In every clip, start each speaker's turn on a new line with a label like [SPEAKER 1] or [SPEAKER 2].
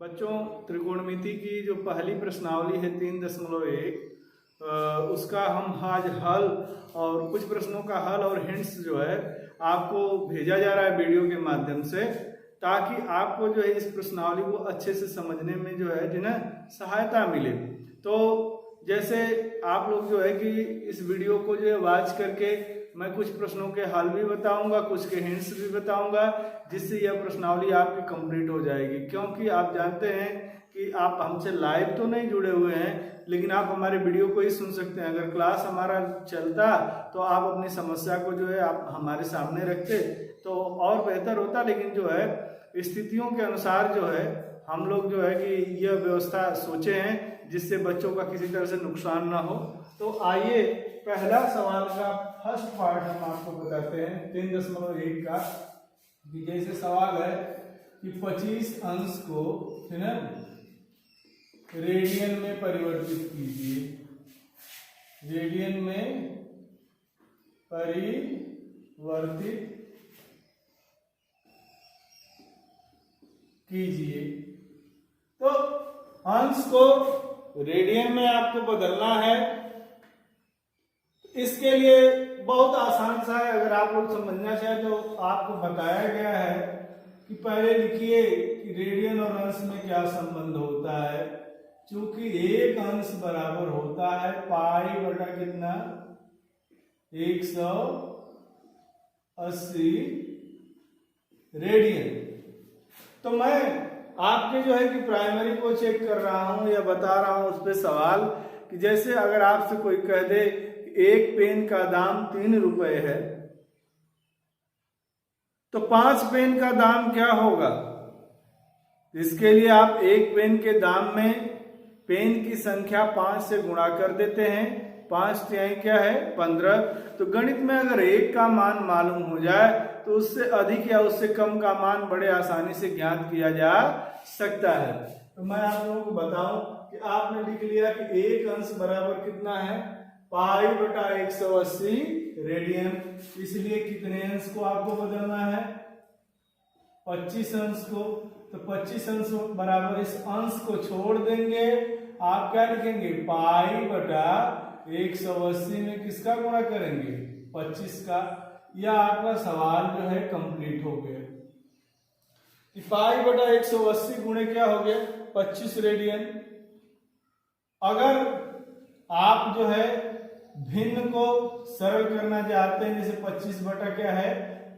[SPEAKER 1] बच्चों, त्रिकोणमिति की जो पहली प्रश्नावली है 3.1 उसका हम आज हल और कुछ प्रश्नों का हल और हिंट्स जो है आपको भेजा जा रहा है वीडियो के माध्यम से, ताकि आपको जो है इस प्रश्नावली को अच्छे से समझने में जो है जिन्हें सहायता मिले। तो जैसे आप लोग जो है कि इस वीडियो को जो है वॉच करके मैं कुछ प्रश्नों के हल भी बताऊंगा, कुछ के हिंट्स भी बताऊंगा, जिससे यह प्रश्नावली आपकी कंप्लीट हो जाएगी। क्योंकि आप जानते हैं कि आप हमसे लाइव तो नहीं जुड़े हुए हैं, लेकिन आप हमारे वीडियो को ही सुन सकते हैं। अगर क्लास हमारा चलता तो आप अपनी समस्या को जो है आप हमारे सामने रखते तो और बेहतर होता, लेकिन जो है स्थितियों के अनुसार जो है हम लोग जो है कि यह व्यवस्था सोचे हैं जिससे बच्चों का किसी तरह से नुकसान ना हो। तो आइए पहला सवाल का फर्स्ट पार्ट हम आपको बताते हैं 3.1 का। कि जैसे सवाल है कि 25 अंश को है ना रेडियन में परिवर्तित कीजिए, रेडियन में परिवर्तित कीजिए। तो अंश को रेडियन में आपको बदलना है। इसके लिए बहुत आसान सा है, अगर आप लोग समझना चाहें तो आपको बताया गया है कि पहले लिखिए कि रेडियन और अंश में क्या संबंध होता है। चूंकि एक अंश बराबर होता है पाई बटा कितना 180 रेडियन। तो मैं आपके जो है कि प्राइमरी को चेक कर रहा हूं या बता रहा हूं उस पर सवाल कि जैसे अगर आपसे कोई कह दे एक पेन का दाम 3 रुपए है तो 5 पेन का दाम क्या होगा। इसके लिए आप एक पेन के दाम में पेन की संख्या 5 से गुणा कर देते हैं। 5 तिहाई क्या है 15। तो गणित में अगर एक का मान मालूम हो जाए तो उससे अधिक या उससे कम का मान बड़े आसानी से ज्ञात किया जा सकता है। तो मैं आप लोगों को बताऊं कि आपने लिख लिया कि एक अंश बराबर कितना है पाई बटा 180 रेडियन। इसलिए कितने अंश को आपको बदलना है 25 अंश को। तो 25 अंश बराबर इस अंश को छोड़ देंगे, आप क्या लिखेंगे पाई बटा 180 में किसका गुणा करेंगे 25 का। यह आपका सवाल जो है कंप्लीट हो गया। पाई बटा 180 गुणे क्या हो गया 25 रेडियन। अगर आप जो है भिन्न को सरल करना चाहते हैं, जैसे 25 बटा क्या है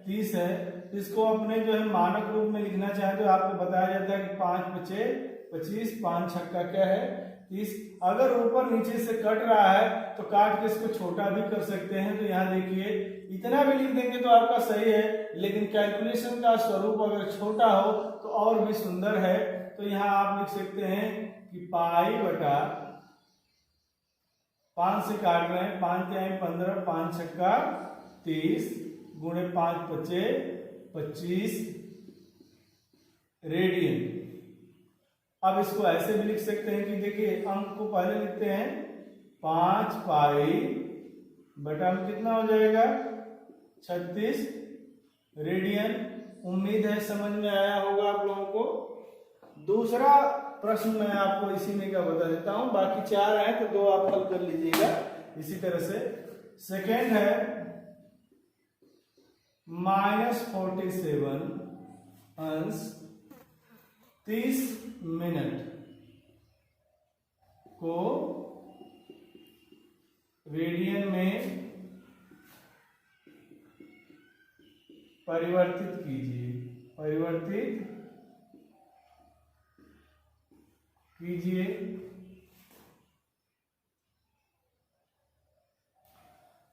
[SPEAKER 1] 30 है, इसको अपने जो है मानक रूप में लिखना चाहे तो आपको बताया जाता है कि 5 बचे 25, 5 छक्का क्या है 30। अगर ऊपर नीचे से कट रहा है तो काट के इसको छोटा भी कर सकते हैं। तो यहाँ देखिए इतना भी लिख देंगे तो आपका सही है, लेकिन कैलकुलेशन का स्वरूप अगर छोटा हो तो और भी सुंदर है। तो यहाँ आप लिख सकते हैं कि पाई बटा 5 से काट रहे हैं 5 तिहाई 15, 5 छक्का 30 गुणे 5 बचे 25 रेडियन। अब इसको ऐसे भी लिख सकते हैं कि देखिए अंक को पहले लिखते हैं 5 पाई बटा में कितना हो जाएगा 36 रेडियन। उम्मीद है समझ में आया होगा आप लोगों को। दूसरा प्रश्न मैं आपको इसी में का बता देता हूं, बाकी 4 हैं तो 2 आप हल कर लीजिएगा इसी तरह से। सेकेंड है -47 अंश 30 मिनट को रेडियन में परिवर्तित कीजिए, परिवर्तित कीजिए।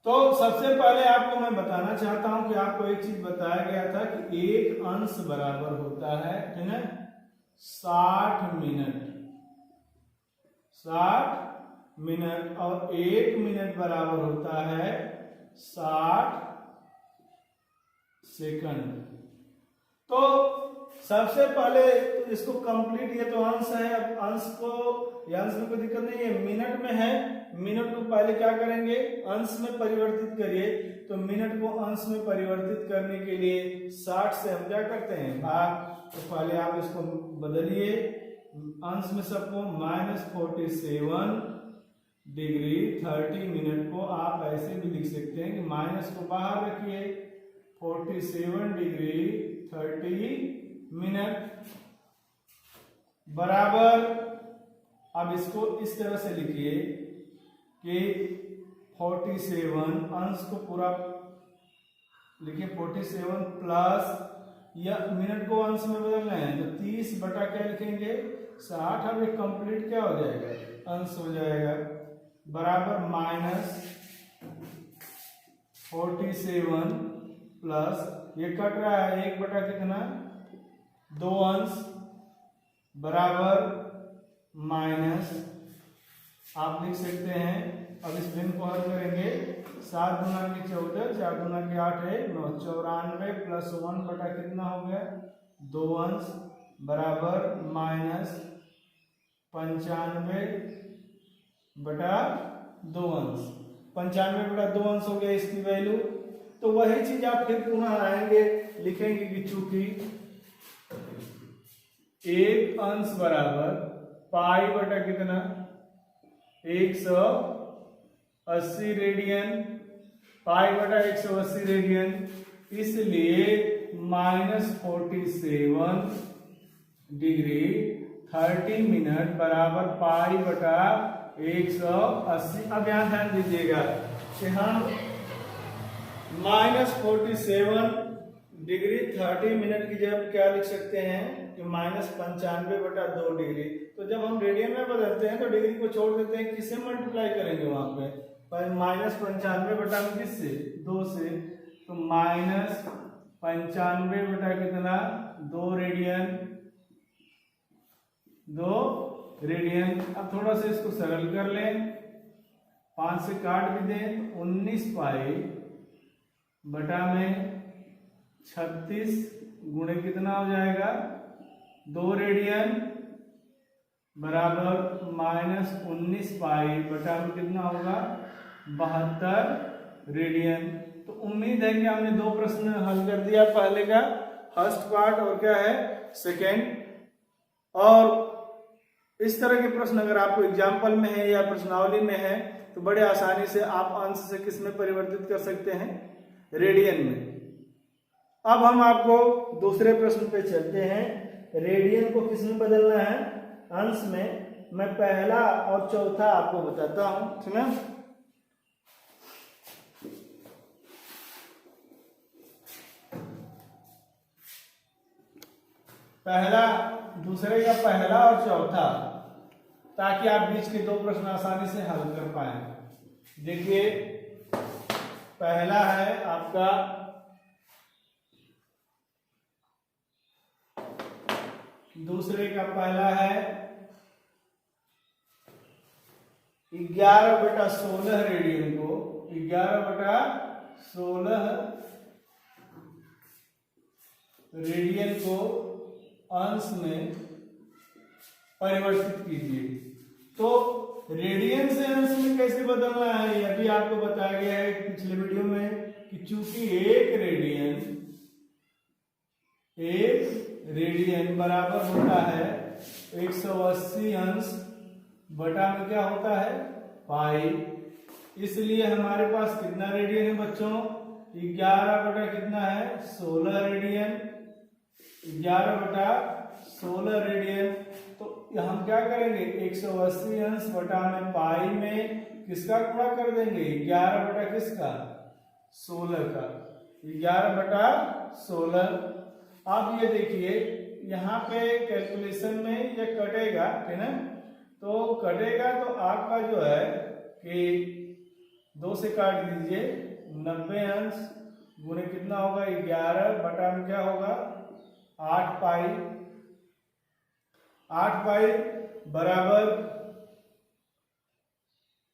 [SPEAKER 1] तो सबसे पहले आपको मैं बताना चाहता हूं कि आपको एक चीज बताया गया था कि एक अंश बराबर होता है ना 60 मिनट, 60 मिनट, और 1 मिनट बराबर होता है 60 सेकंड। तो सबसे पहले तो इसको कंप्लीट, ये तो अंश है, अब अंश को अंश में कोई दिक्कत नहीं है, मिनट में है, मिनट को पहले क्या करेंगे अंश में परिवर्तित करिए। तो मिनट को अंश में परिवर्तित करने के लिए 60 से हम क्या करते हैं भाग। तो पहले आप इसको बदलिए अंश में सबको -47 डिग्री 30 मिनट को आप ऐसे भी लिख सकते हैं कि माइनस को बाहर रखिए, 47 डिग्री 30 मिनट बराबर। अब इसको इस तरह से लिखिए कि 47 अंश को पूरा लिखिए, 47 प्लस, या मिनट को अंश में बदलना है तो 30 बटा क्या लिखेंगे 60। अब ये कंप्लीट क्या हो जाएगा, अंश हो जाएगा, बराबर -47 प्लस ये कट रहा है 1 बटा कितना 2 अंश बराबर माइनस, आप लिख सकते हैं। अब इस भिन्न को हल करेंगे, 7 दूना की 14, 4 दूना की 8 है 9, 94 प्लस 1 बटा कितना हो गया 2 अंश बराबर -95 बटा 2 अंश। 95 बटा 2 अंश हो गया इसकी वैल्यू। तो वही चीज आप फिर पुनः आएंगे, लिखेंगे कि चूंकि एक अंश बराबर पाई बटा कितना 180 रेडियन, पाई बटा 180 रेडियन, इसलिए -47 डिग्री 30 मिनट बराबर पाई बटा 180। अब यहां ध्यान दीजिएगा कि हम -47 डिग्री 30 मिनट की जगह क्या लिख सकते हैं कि -95 बटा 2 डिग्री। तो जब हम रेडियन में बदलते हैं तो डिग्री को छोड़ देते हैं, किससे मल्टीप्लाई करेंगे वहां पे, -95 बटा में किससे 2 से, तो -95 बटा कितना 2 रेडियन, 2 रेडियन। अब थोड़ा सा इसको सरल कर लें, 5 से काट भी दें तो 19 पाई बटा में 36 गुणे कितना हो जाएगा 2 रेडियन बराबर -19 पाई बटा में कितना होगा 72 रेडियन। तो उम्मीद है कि हमने 2 प्रश्न हल कर दिया, पहले का फर्स्ट पार्ट और क्या है सेकेंड। और इस तरह के प्रश्न अगर आपको एग्जाम्पल में है या प्रश्नावली में है तो बड़े आसानी से आप अंश से किस में परिवर्तित कर सकते हैं, रेडियन में। अब हम आपको दूसरे प्रश्न पे चलते हैं। रेडियन को किस में बदलना है, अंश में। मैं पहला और चौथा आपको बताता हूं, ठीक है। पहला, दूसरे का पहला और चौथा, ताकि आप बीच के 2 प्रश्न आसानी से हल कर पाए। देखिए पहला है आपका दूसरे का पहला है 11 बटा 16 रेडियन को 11 बटा 16 रेडियन को अंश में परिवर्तित कीजिए। तो रेडियन से अंश में कैसे बदलना है यह भी आपको बताया गया है पिछले वीडियो में कि चूंकि एक रेडियन बराबर होता है 180 अंश बटा में क्या होता है पाई, इसलिए हमारे पास कितना रेडियन है बच्चों 11 बटा कितना है 16 रेडियन, 11 बटा 16 रेडियन। तो हम क्या करेंगे 180 अंश बटा में पाई में किसका गुणा कर देंगे 11 बटा किसका 16 का, 11 बटा 16। अब ये देखिए यहाँ पे कैलकुलेशन में ये कटेगा, है ना, तो कटेगा तो आपका जो है कि 2 से काट दीजिए 90 अंश गुणे कितना होगा 11 बटा में क्या होगा 8 पाई, 8 पाई बराबर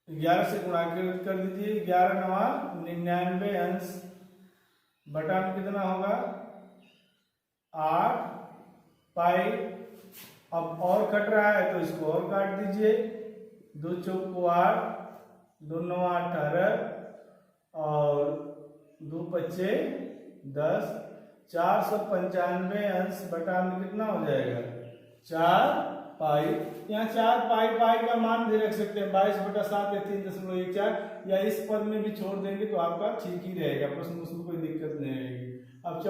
[SPEAKER 1] 11 से गुणा कर दीजिए 11 9 99 अंश बटा में कितना होगा 8 पाई। अब और कट रहा है तो इसको और काट दीजिए, 2 चौको 8, 2 9 18 और 2 पच्चे 10, 495 अंश बटा में कितना हो जाएगा 4 पाई। यहाँ 4 पाई, पाई का मान भी रख सकते हैं 22/7 या 3.14, या इस पद में भी छोड़ देंगे तो आपका ठीक ही रहेगा, प्रश्न उसमें कोई दिक्कत नहीं आएगी। अब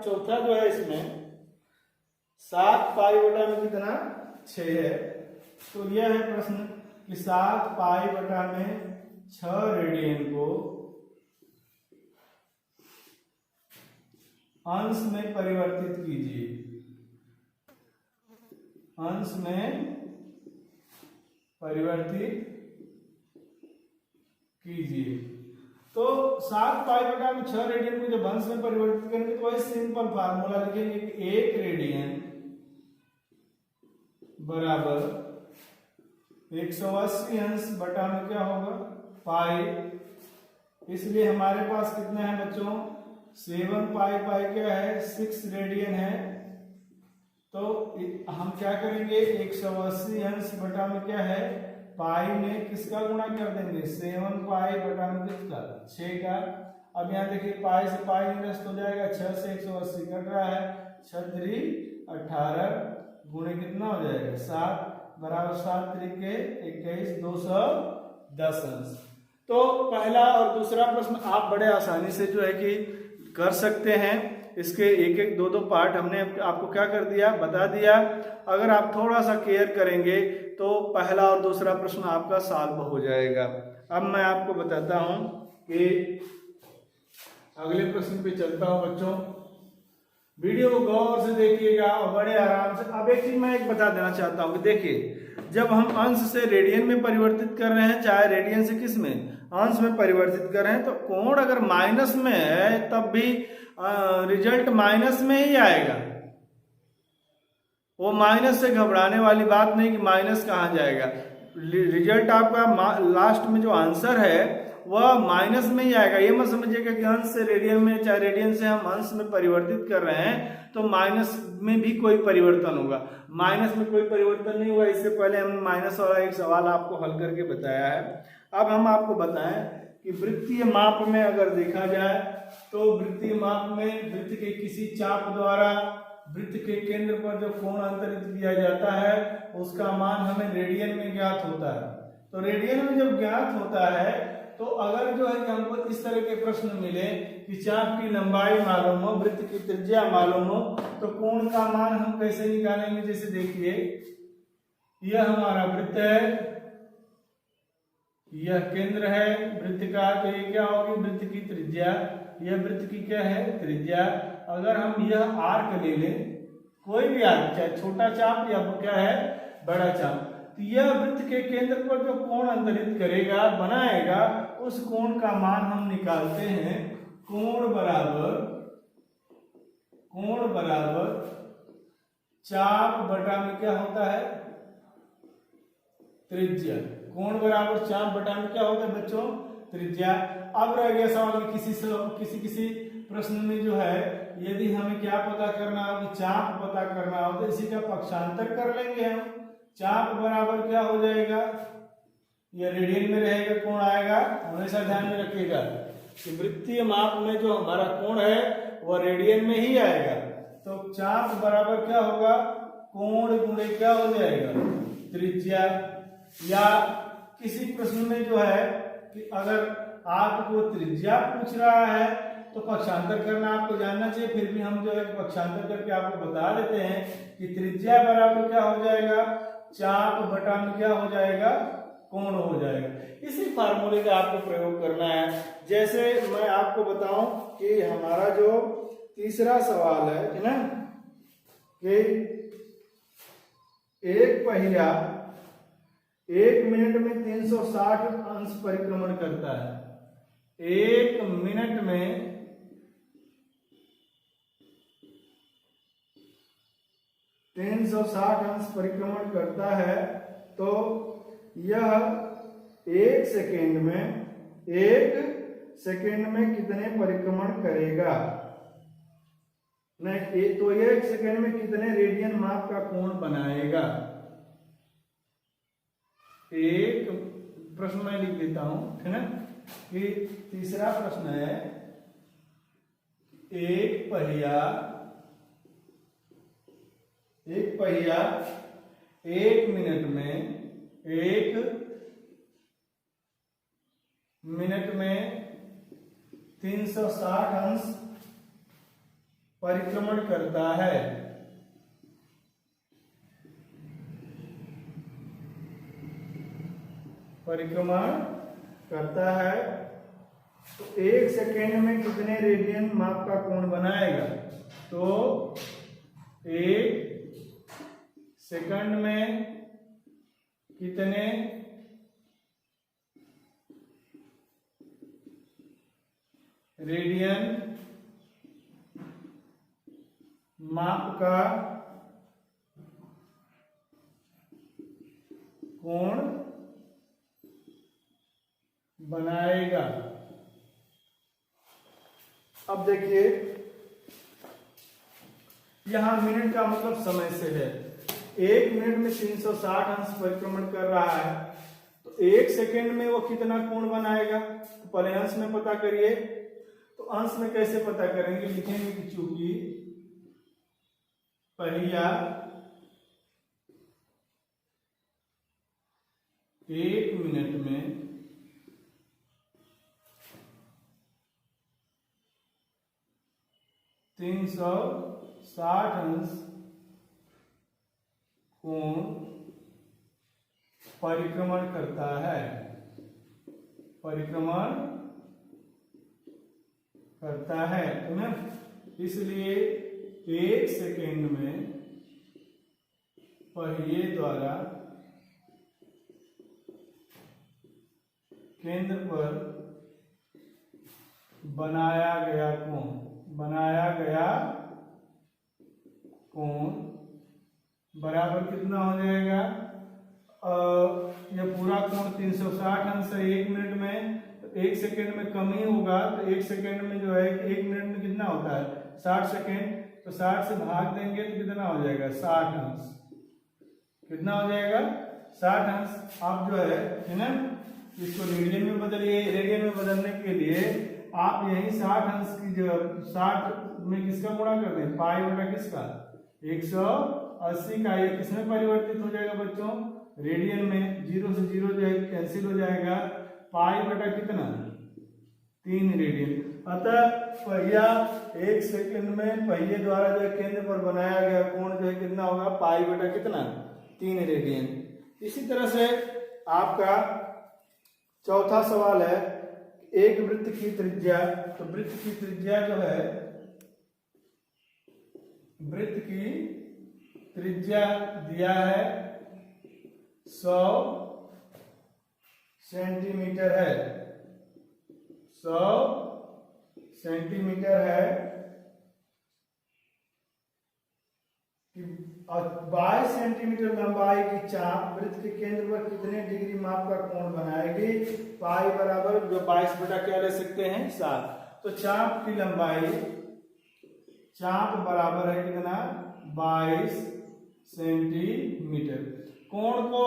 [SPEAKER 1] चौथा जो है इसमें 7 पाई बटा में कितना 6 है, तो यह है प्रश्न कि 7 पाई बटा में 6 रेडियन को अंश में परिवर्तित कीजिए। अंश में परिवर्तित कीजिए। तो 7 पाई बटा में 6 रेडियन को जब अंश में परिवर्तित करेंगे तो वही सिंपल फार्मूला लिखेंगे कि 1 रेडियन बराबर 180 अंश बटा में क्या होगा पाई। इसलिए हमारे पास कितना है बच्चों 7 पाई, पाई क्या है 6 रेडियन है, तो हम क्या करेंगे 180 अंश बटा में क्या है पाई में किसका गुणा कर देंगे 7 पाई बटा में किसका 6 का। अब यहाँ देखिए पाई से पाई निरस्त हो जाएगा, 6 से 180 कट रहा है, 6 3 18 गुणे कितना हो जाएगा 7 बराबर 7 3 21 210 अंश। तो पहला और दूसरा प्रश्न आप बड़े आसानी से जो है कि कर सकते हैं। इसके एक एक दो पार्ट हमने आपको क्या कर दिया बता दिया। अगर आप थोड़ा सा केयर करेंगे तो पहला और दूसरा प्रश्न आपका सॉल्व हो जाएगा। अब मैं आपको बताता हूं कि अगले प्रश्न पे चलता हूं बच्चों, वीडियो को गौर से देखिएगा और बड़े आराम से। अब एक चीज मैं एक बता देना चाहता हूं कि देखिए जब हम अंश से रेडियन में परिवर्तित कर रहे हैं, चाहे रेडियन से किस में अंश में परिवर्तित कर रहे हैं, तो कोण अगर माइनस में है तब भी रिजल्ट माइनस में ही आएगा। वो माइनस से घबराने वाली बात नहीं कि माइनस कहाँ जाएगा, रिजल्ट आपका लास्ट में जो आंसर है वह माइनस में ही आएगा। ये मत समझिएगा कि अंश से रेडियन में, चाहे रेडियन से हम अंश में परिवर्तित कर रहे हैं तो माइनस में भी कोई परिवर्तन होगा। माइनस में कोई परिवर्तन नहीं हुआ। इससे पहले हमने माइनस वाला एक सवाल आपको हल करके बताया है। अब हम आपको बताएं कि वृत्तीय माप में अगर देखा जाए तो वृत्तीय माप में वृत्त के किसी चाप द्वारा वृत्त के केंद्र पर जो कोण अंतरित किया जाता है उसका मान हमें रेडियन में ज्ञात होता है। तो रेडियन में जब ज्ञात होता है तो अगर जो है कि हमको इस तरह के प्रश्न मिले कि चाप की लंबाई मालूम हो, वृत्त की त्रिज्या मालूम हो, तो कोण का मान हम कैसे निकालेंगे। जैसे देखिए यह हमारा वृत्त है, यह केंद्र है वृत्त का, तो ये क्या होगी वृत्त की त्रिज्या, यह वृत्त की क्या है त्रिज्या। अगर हम यह आर्क ले लें, कोई भी आर्क, चाहे छोटा चाप या क्या है बड़ा चाप, तो यह वृत्त के केंद्र पर जो कोण अंतरित करेगा बनाएगा उस कोण का मान हम निकालते हैं। कोण बराबर चाप बटा में क्या होता है त्रिज्या। कोण बराबर चाप बटा में क्या होता है बच्चों त्रिज्या। अब रह गया सवाल किसी प्रश्न में जो है यदि हमें क्या पता करना हो कि चाप पता करना हो तो इसी का पक्षांतर कर लेंगे हम। चाप बराबर क्या हो जाएगा, यह रेडियन में रहेगा, कोण आएगा। हमेशा ध्यान में रखिएगा कि वृत्तीय माप में जो हमारा कोण है वह रेडियन में ही आएगा। तो चाप बराबर क्या होगा कोण गुणे क्या हो जाएगा त्रिज्या। या किसी प्रश्न में जो है कि अगर आपको त्रिज्या पूछ रहा है तो पक्षांतर करना आपको जानना चाहिए, फिर भी हम जो है पक्षांतर करके आपको बता देते हैं कि त्रिज्या बराबर क्या हो जाएगा चाप बटा में क्या हो जाएगा कोण हो जाएगा। इसी फार्मूले का आपको प्रयोग करना है। जैसे मैं आपको बताऊं कि हमारा जो तीसरा सवाल है ना कि एक पहिया 1 मिनट में 360 अंश परिक्रमण करता है। 1 मिनट में 360 अंश परिक्रमण करता है, तो यह 1 सेकेंड में कितने परिक्रमण करेगा। नहीं तो 1 सेकेंड में कितने रेडियन माप का कोण बनाएगा। एक प्रश्न मैं लिख देता हूं, है ना कि तीसरा प्रश्न है एक पहिया 1 मिनट में 360 अंश परिक्रमण करता है। तो 1 सेकेंड में कितने रेडियन माप का कोण बनाएगा? तो 1 सेकंड में कितने रेडियन माप का कोण बनाएगा? अब देखिए, यहां मिनट का मतलब समय से है। 1 मिनट में 360 अंश परिक्रमण कर रहा है, तो 1 सेकेंड में वो कितना कोण बनाएगा? तो पहले अंश में पता करिए। तो अंश में कैसे पता करेंगे? लिखेंगे कि चूंकि पहिया 1 मिनट में 360 अंश कोण परिक्रमण करता है, तो ना इसलिए 1 सेकेंड में पहिए द्वारा केंद्र पर बनाया गया कोण बराबर कितना हो जाएगा? यह पूरा कोण 360 अंश है 1 मिनट में, तो 1 सेकेंड में कम ही होगा। तो 1 सेकेंड में जो है 1 मिनट में कितना होता है? 60 सेकेंड। तो 60 से भाग देंगे तो कितना हो जाएगा? 60 अंश। कितना हो जाएगा? 60 अंश। आप जो है ना, इसको रेडियन में बदलिए। रेडियन में बदलने के लिए आप यही 60 अंश की जो 60 में किसका गुणा कर दें? पाई बटा किसका? 180 का। ये किसमें परिवर्तित हो जाएगा बच्चों? रेडियन में। 0 से 0 जो है कैंसिल हो जाएगा। पाई बटा कितना? 3 रेडियन। अतः पहिया 1 सेकंड में पहिए द्वारा जो है केंद्र पर बनाया गया कोण जो है कितना होगा? पाई बटा कितना? 3 रेडियन। इसी तरह से आपका चौथा सवाल है, एक वृत्त की त्रिज्या। तो वृत्त की त्रिज्या जो है, वृत्त की त्रिज्या दिया है 100 सेंटीमीटर है। 100 सेंटीमीटर है। 22 सेंटीमीटर लंबाई की चाप वृत्त के केंद्र पर कितने डिग्री माप का कोण बनाएगी? पाई बराबर जो 22 बटा क्या ले सकते हैं? 7। तो चाप की लंबाई, चाप बराबर है कितना? 22 सेंटीमीटर। कोण को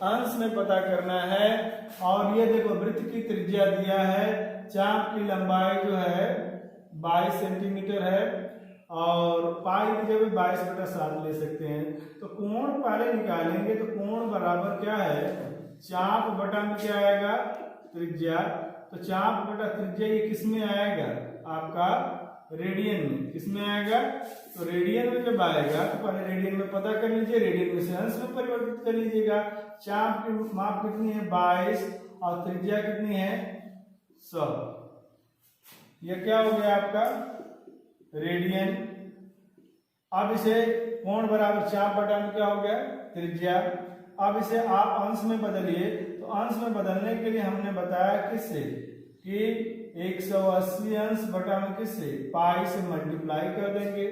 [SPEAKER 1] अंश में पता करना है। और ये देखो, वृत्त की त्रिज्या दिया है, चाप की लंबाई जो है 22 सेंटीमीटर है, और पाई की जगह 22 बटा 7 ले सकते हैं। तो कोण पहले निकालेंगे, तो कोण बराबर क्या है? चाप बटा में क्या आएगा? त्रिज्या। तो चाप बटा त्रिज्या ये किस में आएगा? आपका रेडियन में। किस में आएगा? तो रेडियन में जब आएगा तो पहले रेडियन में पता कर लीजिए, रेडियन में से अंश में परिवर्तित कर लीजिएगा। चाप की माप कितनी है? 22, और त्रिज्या कितनी है? 100। यह क्या हो गया आपका? रेडियन। अब इसे कोण बराबर चाप बटा में क्या हो गया? त्रिज्या। अब इसे आप अंश में बदलिए। तो अंश में बदलने के लिए हमने बताया किससे? कि 180 अंश बटा में किससे? पाई से मल्टीप्लाई कर देंगे।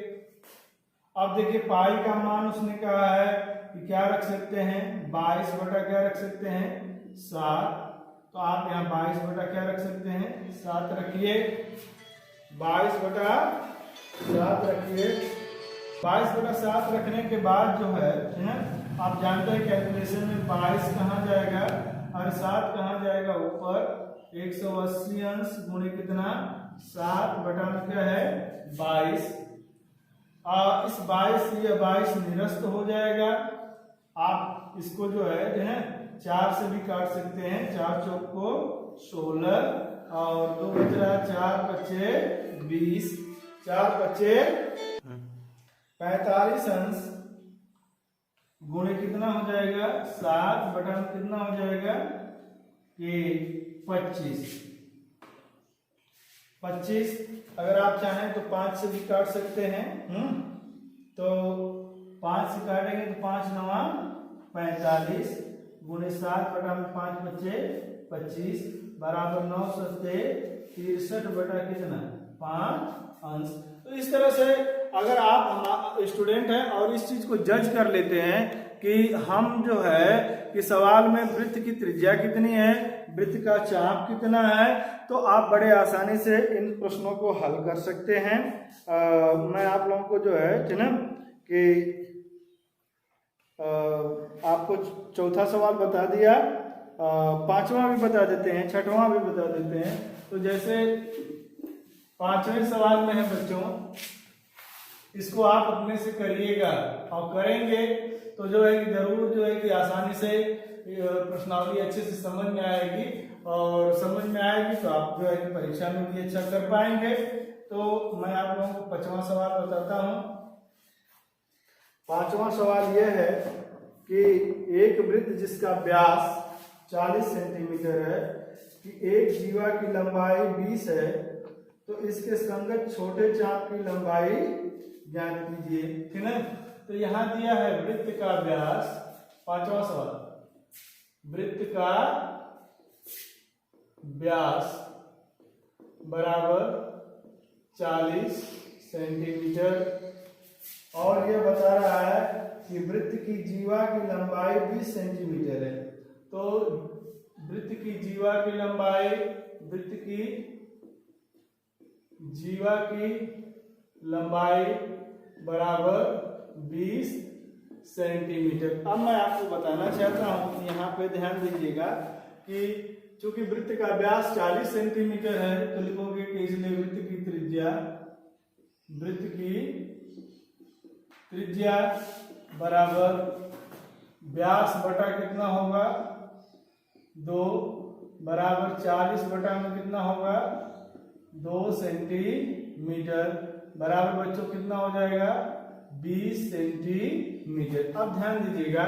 [SPEAKER 1] अब देखिए, पाई का मान उसने कहा है कि क्या रख सकते हैं? 22 बटा क्या रख सकते हैं? 7। तो आप यहाँ 22 बटा क्या रख सकते हैं? 7 रखिए। 22 बटा 7 रखिए। 22 बटा 7 रखने के बाद जो है ना, आप जानते हैं कैलकुलेशन में 22 कहाँ जाएगा और 7 कहाँ जाएगा? ऊपर। 180 अंश गुणे कितना? 7 बटा में क्या है? 22। इस 22 से यह 22 निरस्त हो जाएगा। आप इसको जो है 4 से भी काट सकते हैं। 4 चौक को 16 और 2 बच रहा 4 बचे 20, 4 बचे 45 अंश गुणे कितना हो जाएगा 7 बटा में कितना हो जाएगा कि 25। अगर आप चाहें तो 5 से भी काट सकते हैं। तो 5 से काटेंगे तो 5 9 45 गुणे 7 बटा में 5 बचे 25 बराबर 9 सत्ते 63 बटा कितना 5 अंश। तो इस तरह से अगर आप स्टूडेंट हैं और इस चीज को जज कर लेते हैं कि हम जो है कि सवाल में वृत्त की त्रिज्या कितनी है, वृत्त का चाप कितना है, तो आप बड़े आसानी से इन प्रश्नों को हल कर सकते हैं। मैं आप लोगों को जो है ना कि आपको चौथा सवाल बता दिया, पांचवा भी बता देते हैं, छठवां भी बता देते हैं। तो जैसे पांचवें सवाल में है बच्चों, इसको आप अपने से करिएगा और करेंगे तो जो है कि जरूर जो है कि आसानी से प्रश्नावली अच्छे से समझ में आएगी, और समझ में आएगी तो आप जो है कि परीक्षा में भी अच्छा कर पाएंगे। तो मैं आप लोगों को पांचवा सवाल बताता हूं। पांचवा सवाल यह है कि एक वृत्त जिसका व्यास 40 सेंटीमीटर है कि एक जीवा की लंबाई 20 है, तो इसके संगत छोटे चाप की लंबाई ज्ञात कीजिए। ठीक है, तो यहां दिया है वृत्त का व्यास, पांचवा सवाल, वृत्त का व्यास बराबर 40 सेंटीमीटर और यह बता रहा है कि वृत्त की जीवा की लंबाई 20 सेंटीमीटर है। तो वृत्त की जीवा की लंबाई, वृत्त की जीवा की लंबाई बराबर 20 सेंटीमीटर। अब मैं आपको बताना चाहता हूं, यहाँ पे ध्यान दीजिएगा कि चूंकि वृत्त का व्यास 40 सेंटीमीटर है तो लिखोगे कि इसलिए वृत्त की त्रिज्या बराबर व्यास बटा कितना होगा 2 बराबर 40 बटा में कितना होगा 2 सेंटीमीटर बराबर बच्चों कितना हो जाएगा 20 सेंटीमीटर। अब ध्यान दीजिएगा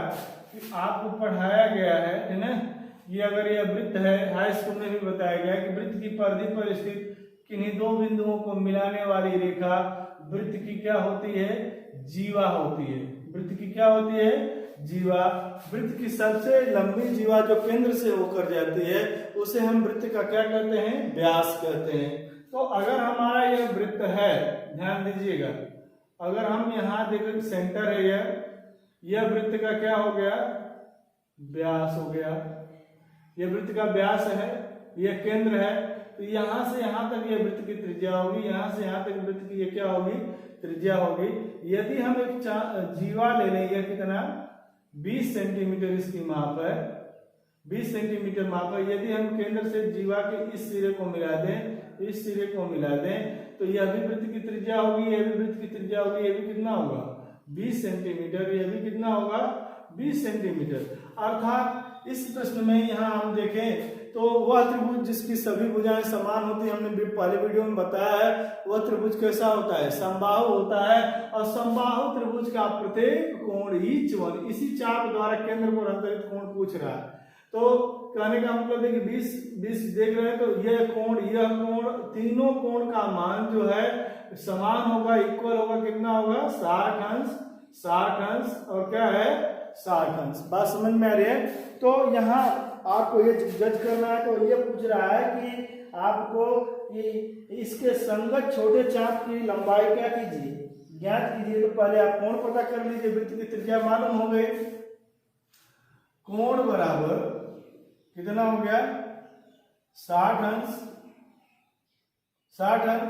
[SPEAKER 1] कि आपको पढ़ाया गया है ना, ये अगर यह वृत्त है, हाई स्कूल में भी बताया गया है कि वृत्त की परिधि पर स्थित किन्हीं दो बिंदुओं को मिलाने वाली रेखा वृत्त की क्या होती है, जीवा होती है। वृत्त की क्या होती है, जीवा। वृत्त की सबसे लंबी जीवा जो केंद्र से होकर जाती है उसे हम वृत्त का क्या कहते हैं, व्यास कहते हैं। तो अगर हमारा यह वृत्त है, ध्यान दीजिएगा, अगर हम यहाँ देखें सेंटर है यह वृत्त का क्या हो गया, व्यास हो गया। यह वृत्त का व्यास है, यह केंद्र है, तो यहां से यहां तक यह वृत्त की त्रिज्या होगी, यहां से यहां तक वृत्त की यह क्या होगी, त्रिज्या होगी। यदि हम एक जीवा ले लें, यह कितना 20 सेंटीमीटर इसकी माप है, 20 सेंटीमीटर माप है। यदि हम केंद्र से जीवा के इस सिरे को मिला दें, इस सिरे को मिला दें, तो यह भी वृत्त की त्रिज्या होगी, यह भी वृत्त की त्रिज्या होगी। यह भी कितना होगा 20 सेंटीमीटर, यह भी कितना होगा 20 सेंटीमीटर। अर्थात इस प्रश्न में यहाँ हम देखें तो वह त्रिभुज जिसकी सभी भुजाएं समान होती है, हमने पहले वीडियो में बताया है, वह त्रिभुज कैसा होता है, समबाहु होता है। और समबाहु त्रिभुज का प्रत्येक कोण ईच वन, इसी चाप द्वारा केंद्र को अंतरित कोण पूछ रहा है। तो कहने का मतलब है कि 20 देख रहे हैं, तो यह कोण तीनों कोण का मान जो है समान होगा, इक्वल होगा। कितना होगा 60 अंश और क्या है 60 अंश। बात समझ में आ रही है। तो यहाँ आपको ये जज करना है, तो ये पूछ रहा है कि आपको इसके संगत छोटे चाप की लंबाई क्या कीजिए, ज्ञात कीजिए। तो पहले आप कोण पता कर लीजिए, वृत्त की त्रिज्या मालूम हो गई, कोण बराबर कितना हो गया 60 अंश।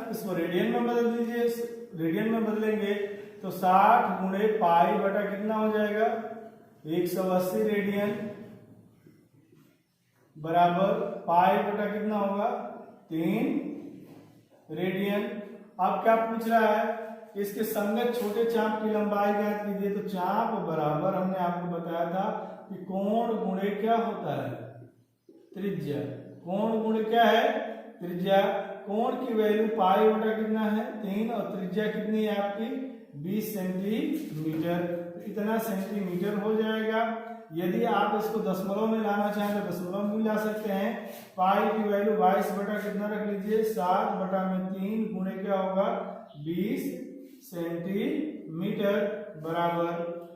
[SPEAKER 1] इसको रेडियन में बदल दीजिए, रेडियन में बदलेंगे तो 60 गुणे पाई बटा कितना हो जाएगा 180 रेडियन बराबर पाई बटा कितना होगा 3 रेडियन। अब क्या पूछ रहा है इसके संगत छोटे चाप की लंबाई ज्ञात कीजिए। तो चाप बराबर हमने आपको बताया था कि कोण गुणे क्या होता है, त्रिज्या। कोण गुणे क्या है, त्रिज्या। कोण की वैल्यू पाई बटा कितना है 3 और त्रिज्या कितनी है आपकी 20 सेंटीमीटर। तो इतना सेंटीमीटर हो जाएगा। यदि आप इसको दशमलव में लाना चाहें तो दशमलव में ला सकते हैं। पाई की वैल्यू 22 बटा कितना रख लीजिए 7 बटा में 3 गुणे क्या होगा 20 सेंटीमीटर बराबर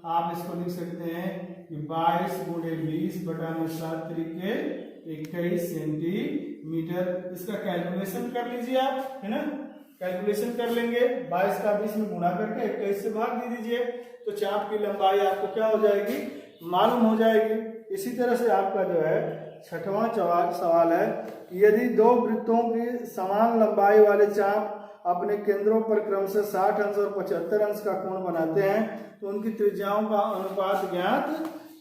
[SPEAKER 1] आप इसको लिख सकते हैं कि 22 गुणे 20 बटा में 7 तरीके 21 सेंटीमीटर। इसका कैलकुलेशन कर लीजिए आप, है ना, कैलकुलेशन कर लेंगे। 22 का 20 में गुणा करके 21 से भाग दे दीजिए तो चाप की लंबाई आपको क्या हो जाएगी, मालूम हो जाएगी। इसी तरह से आपका जो है छठवां सवाल है कि यदि दो वृत्तों की समान लंबाई वाले चाप अपने केंद्रों पर क्रमशः 60 अंश और 75 अंश का कोण बनाते हैं तो उनकी त्रिज्याओं का अनुपात ज्ञात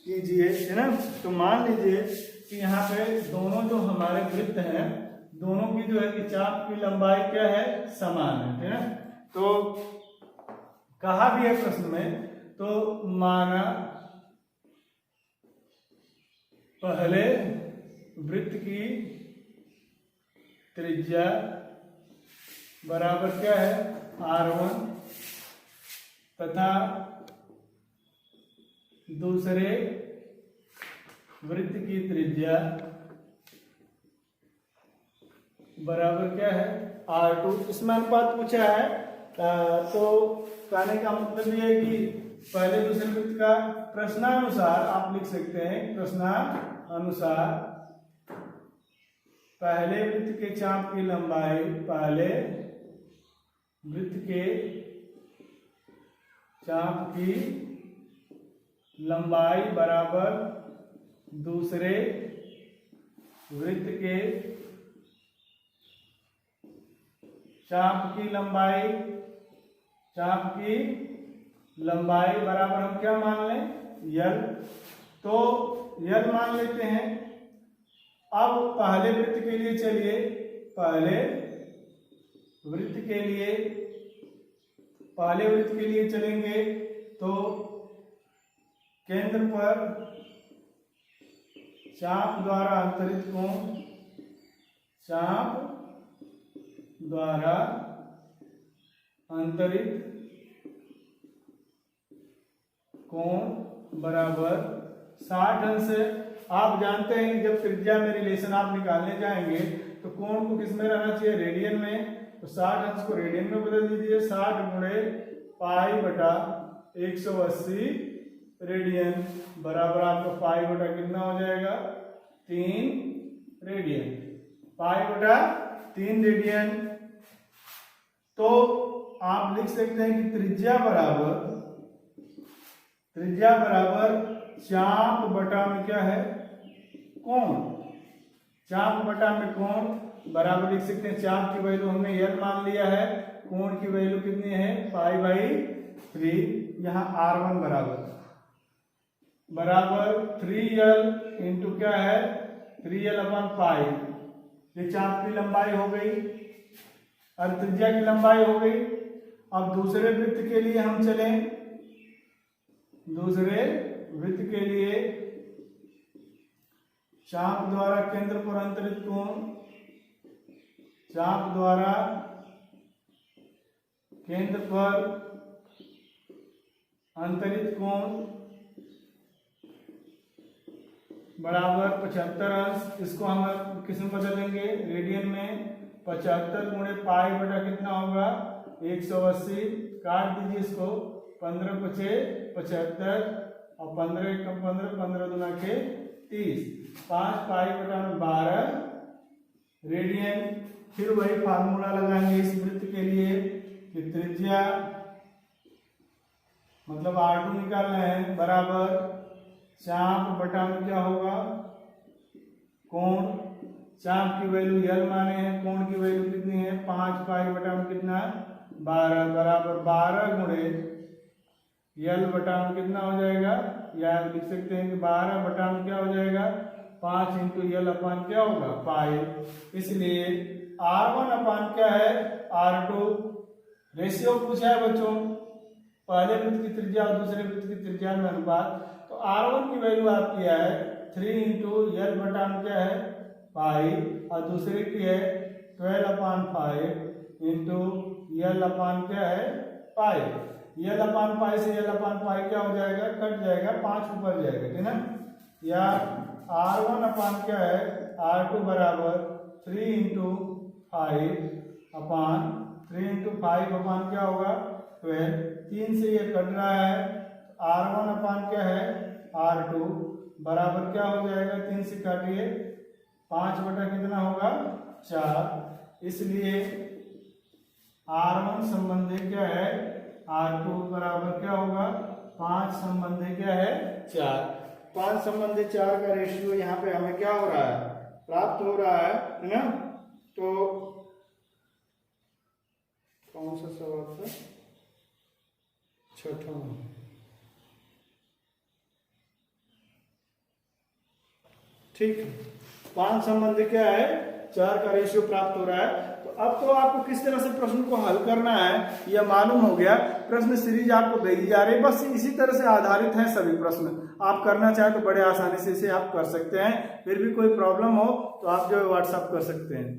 [SPEAKER 1] कीजिए, है ना। तो मान लीजिए कि यहाँ पे दोनों जो हमारे वृत्त हैं दोनों की जो है कि चाप की लंबाई क्या है, समान है ना। तो कहा भी है प्रश्न में, तो माना पहले वृत्त की त्रिज्या बराबर क्या है R1 तथा दूसरे वृत्त की त्रिज्या बराबर क्या है R2। इसमें अनुपात पूछा है तो कहने का मतलब ये है कि पहले दूसरे वृत्त का प्रश्नानुसार आप लिख सकते हैं। प्रश्नानुसार पहले वृत्त के चाप की लंबाई, पहले वृत्त के चाप की लंबाई बराबर दूसरे वृत्त के चाप की लंबाई, चाप की लंबाई बराबर हम क्या मान लें यल। तो यल मान लेते हैं। अब पहले वृत्त के लिए चलिए, पहले वृत्त के लिए चलेंगे तो केंद्र पर चाप द्वारा अंतरित कोण, चाप द्वारा अंतरित कोण बराबर 60 अंश है। आप जानते हैं कि जब त्रिज्या में रिलेशन आप निकालने जाएंगे तो कोण को किस में रहना चाहिए, रेडियन में। तो 60 अंश को रेडियन में बदल दीजिए। 60 गुणे पाई बटा 180 रेडियन बराबर आपका पाई बटा कितना हो जाएगा 3 रेडियन, पाई बटा 3 रेडियन। तो आप लिख सकते हैं कि त्रिज्या बराबर चाप बटा में क्या है कोण, चाप बटा में कोण बराबर लिख सकते हैं। चाप की वैल्यू हमने यल मान लिया है, कोण की वैल्यू कितनी है पाई बाई 3। यहाँ R1 बराबर 3L इंटू क्या है 3L अपन पाई। ये चाप की लंबाई हो गई और त्रिज्या की लंबाई हो गई। अब दूसरे वृत्त के लिए हम चलें। दूसरे वृत्त के लिए चाप द्वारा केंद्र पर अंतरित कोण, चाप द्वारा केंद्र पर अंतरित कोण बराबर 75 अंश। इसको हम किस में बदलेंगे रेडियन में। 75 गुणे पाई बटा कितना होगा 180। काट दीजिए इसको, 15 पचे 75 और 15 एकम 15, 15 दूना के 30। 5 पाई बटा 12 रेडियन। फिर वही फार्मूला लगाएंगे इस वृत्त के लिए कि त्रिज्या मतलब R2 निकालना है बराबर चाप बटा में क्या होगा कोण। चाप की वैल्यू यल माने हैं, कोण की वैल्यू कितनी है 5 पाई बटा में कितना 12 बराबर 12 गुणे यल बटा में कितना हो जाएगा, या आप लिख सकते हैं कि 12 बटा में क्या हो जाएगा 5 इंटू यल अपान क्या होगा पाई। इसलिए R1 अपान क्या है R2 रेशियो पूछा है बच्चों, पहले वृत्त की त्रिज्या और दूसरे वृत्त की त्रिज्या में अनुपात। तो R1 की वैल्यू आपकी है 3 इंटू यल बटा क्या है 5 और दूसरे की है 12/5 इंटू यल अपान क्या है पाई। यल अपान पाई से यल अपान पाई क्या हो जाएगा, कट जाएगा, 5 ऊपर जाएगा, ठीक है। या R1 अपान क्या है R2 बराबर 3 इंटू 5 अपान 3 इंटू 5 अपान क्या होगा 12। 3 से ये कट रहा है, R1 अपान क्या है R2 बराबर क्या हो जाएगा, 3 से काटिए 5 बटा कितना होगा 4। इसलिए R1 संबंधी क्या है R2 बराबर क्या होगा 5 संबंधी क्या है 4। 5 संबंधी 4 का रेशियो यहाँ पे हमें क्या हो रहा है, प्राप्त हो रहा है ना। तो कौन सा सवाल था, छठा। ठीक है, 5 संबंधी क्या है 4 का रेशियो प्राप्त हो रहा है। तो अब तो आपको किस तरह से प्रश्न को हल करना है यह मालूम हो गया। प्रश्न सीरीज आपको भेजी जा रही है, बस इसी तरह से आधारित हैं सभी प्रश्न। आप करना चाहें तो बड़े आसानी से इसे आप कर सकते हैं। फिर भी कोई प्रॉब्लम हो तो आप जो है व्हाट्सएप कर सकते हैं।